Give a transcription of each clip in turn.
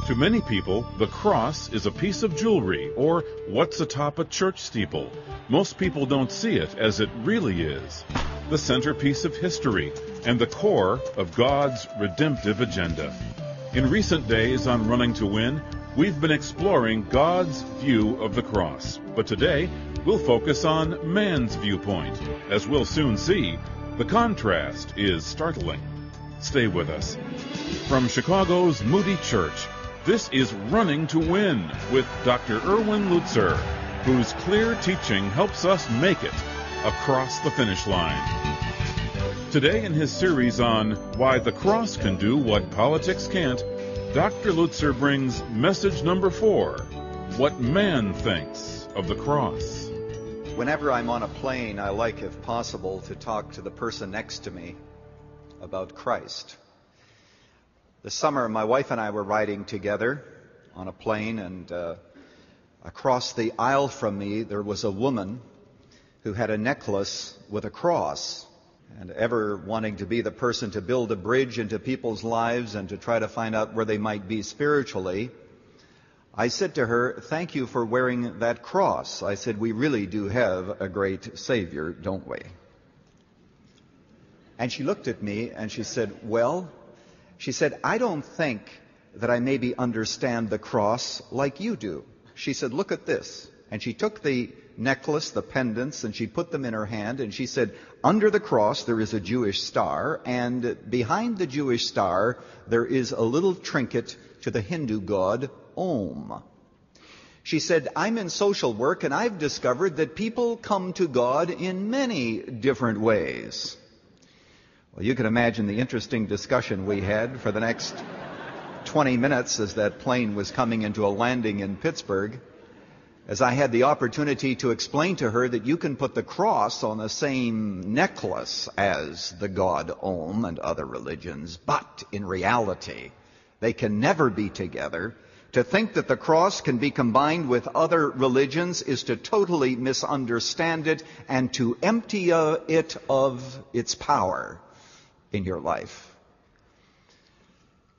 To many people, the cross is a piece of jewelry, or what's atop a church steeple. Most people don't see it as it really is, the centerpiece of history and the core of God's redemptive agenda. In recent days on Running to Win, we've been exploring God's view of the cross. But today, we'll focus on man's viewpoint. As we'll soon see, the contrast is startling. Stay with us. From Chicago's Moody Church, this is Running to Win with Dr. Erwin Lutzer, whose clear teaching helps us make it across the finish line. Today in his series on Why the Cross Can Do What Politics Can't, Dr. Lutzer brings message number 4, What Man Thinks of the Cross. Whenever I'm on a plane, I like, if possible, to talk to the person next to me about Christ. This summer, my wife and I were riding together on a plane, and across the aisle from me, there was a woman who had a necklace with a cross. And ever wanting to be the person to build a bridge into people's lives and to try to find out where they might be spiritually, I said to her, "Thank you for wearing that cross." I said, "We really do have a great Savior, don't we?" And she looked at me and she said, "Well," she said, "I don't think that I maybe understand the cross like you do." She said, "Look at this." And she took the necklace, the pendants, and she put them in her hand, and she said, "Under the cross there is a Jewish star, and behind the Jewish star there is a little trinket to the Hindu god Om." She said, "I'm in social work, and I've discovered that people come to God in many different ways." Well, you can imagine the interesting discussion we had for the next 20 minutes as that plane was coming into a landing in Pittsburgh, as I had the opportunity to explain to her that you can put the cross on the same necklace as the god Om and other religions, but in reality, they can never be together. To think that the cross can be combined with other religions is to totally misunderstand it and to empty it of its power in your life.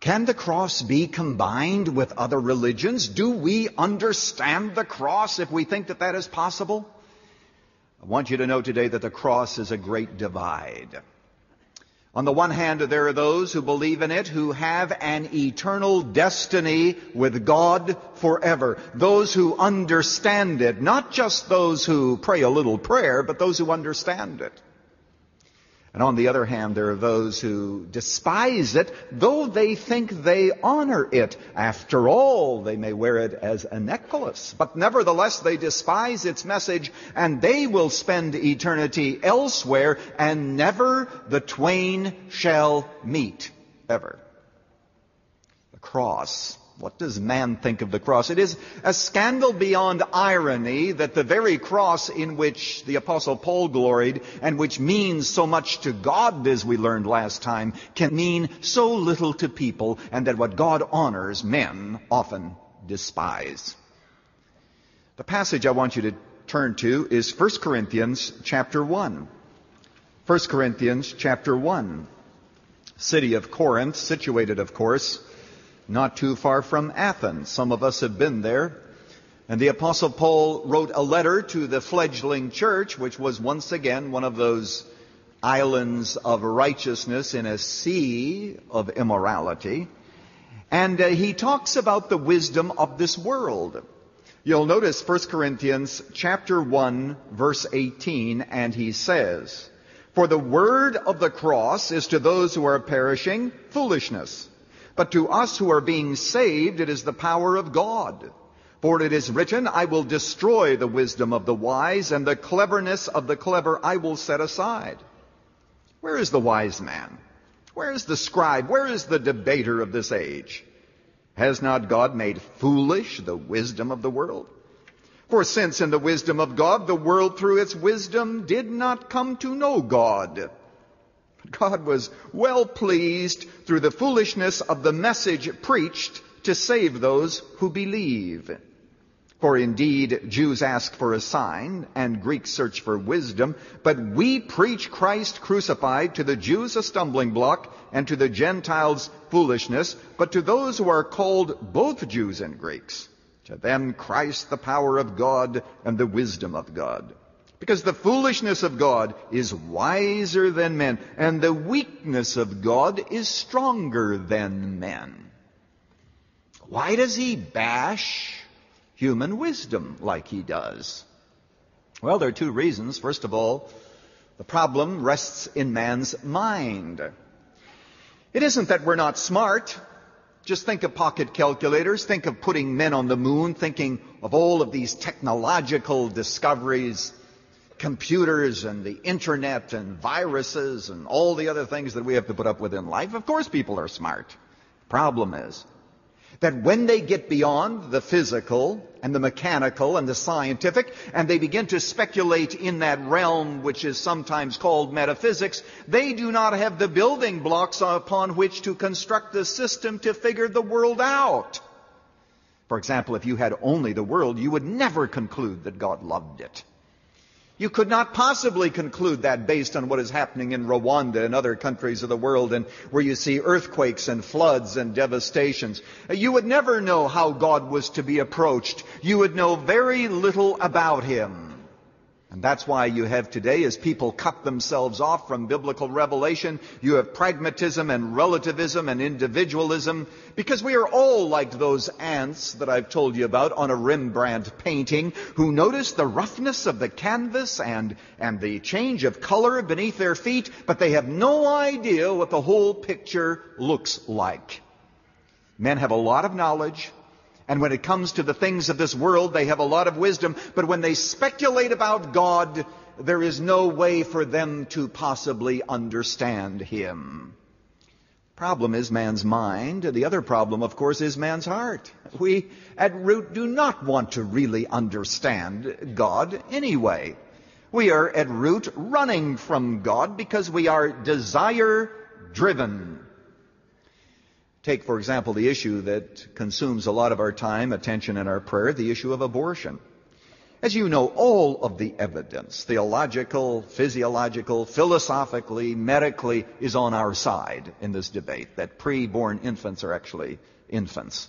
Can the cross be combined with other religions? Do we understand the cross if we think that that is possible? I want you to know today that the cross is a great divide. On the one hand, there are those who believe in it, who have an eternal destiny with God forever. Those who understand it, not just those who pray a little prayer, but those who understand it. And on the other hand, there are those who despise it, though they think they honor it. After all, they may wear it as a necklace, but nevertheless they despise its message, and they will spend eternity elsewhere, and never the twain shall meet, ever. The cross. What does man think of the cross? It is a scandal beyond irony that the very cross in which the Apostle Paul gloried and which means so much to God, as we learned last time, can mean so little to people, and that what God honors, men often despise. The passage I want you to turn to is 1 Corinthians chapter 1. 1 Corinthians chapter 1. City of Corinth, situated, of course, not too far from Athens. Some of us have been there. And the Apostle Paul wrote a letter to the fledgling church, which was once again one of those islands of righteousness in a sea of immorality. And he talks about the wisdom of this world. You'll notice 1 Corinthians chapter 1, verse 18, and he says, "For the word of the cross is to those who are perishing foolishness. But to us who are being saved, it is the power of God. For it is written, I will destroy the wisdom of the wise, and the cleverness of the clever I will set aside." Where is the wise man? Where is the scribe? Where is the debater of this age? Has not God made foolish the wisdom of the world? For since in the wisdom of God, the world through its wisdom did not come to know God, God was well pleased through the foolishness of the message preached to save those who believe. For indeed, Jews ask for a sign, and Greeks search for wisdom, but we preach Christ crucified, to the Jews a stumbling block, and to the Gentiles foolishness, but to those who are called both Jews and Greeks, to them Christ the power of God and the wisdom of God. Because the foolishness of God is wiser than men, and the weakness of God is stronger than men. Why does he bash human wisdom like he does? Well, there are two reasons. First of all, the problem rests in man's mind. It isn't that we're not smart. Just think of pocket calculators. Think of putting men on the moon. Thinking of all of these technological discoveries, computers and the internet and viruses and all the other things that we have to put up with in life. Of course people are smart. Problem is that when they get beyond the physical and the mechanical and the scientific, and they begin to speculate in that realm which is sometimes called metaphysics, they do not have the building blocks upon which to construct the system to figure the world out. For example, if you had only the world, you would never conclude that God loved it. You could not possibly conclude that based on what is happening in Rwanda and other countries of the world, and where you see earthquakes and floods and devastations. You would never know how God was to be approached. You would know very little about him. And that's why you have today, as people cut themselves off from biblical revelation, you have pragmatism and relativism and individualism, because we are all like those ants that I've told you about on a Rembrandt painting, who notice the roughness of the canvas and the change of color beneath their feet, but they have no idea what the whole picture looks like. Men have a lot of knowledge, and when it comes to the things of this world, they have a lot of wisdom. But when they speculate about God, there is no way for them to possibly understand him. Problem is man's mind. The other problem, of course, is man's heart. We, at root, do not want to really understand God anyway. We are, at root, running from God because we are desire-driven. Take, for example, the issue that consumes a lot of our time, attention, and our prayer, the issue of abortion. As you know, all of the evidence, theological, physiological, philosophically, medically, is on our side in this debate, that pre-born infants are actually infants.